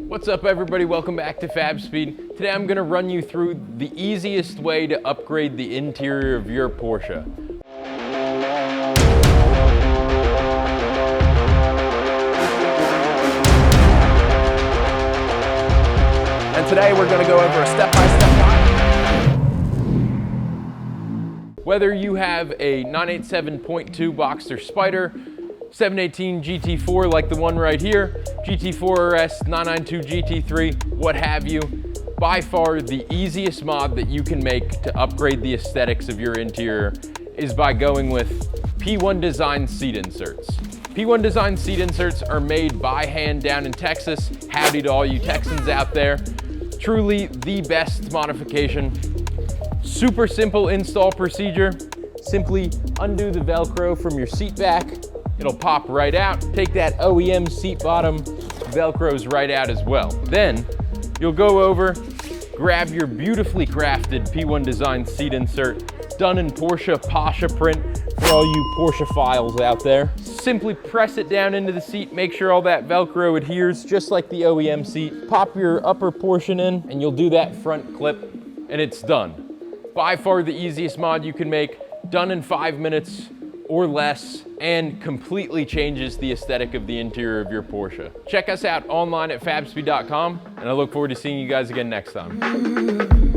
What's up everybody, welcome back to Fabspeed. Today I'm gonna run you through the easiest way to upgrade the interior of your Porsche. And today we're gonna go over a step-by-step guide. Whether you have a 987.2 Boxster Spider, 718 GT4 like the one right here, GT4 RS, 992 GT3, what have you, by far the easiest mod that you can make to upgrade the aesthetics of your interior is by going with P1 Design seat inserts. P1 Design seat inserts are made by hand down in Texas. Howdy to all you Texans out there. Truly the best modification. Super simple install procedure. Simply undo the Velcro from your seat back. It'll pop right out. Take that OEM seat bottom, Velcro's right out as well. Then you'll go over, grab your beautifully crafted P1 Design seat insert, done in Porsche Pasha print for all you Porsche files out there. Simply press it down into the seat, make sure all that Velcro adheres just like the OEM seat. Pop your upper portion in and you'll do that front clip and it's done. By far the easiest mod you can make, done in 5 minutes or less, and completely changes the aesthetic of the interior of your Porsche. Check us out online at fabspeed.com, and I look forward to seeing you guys again next time.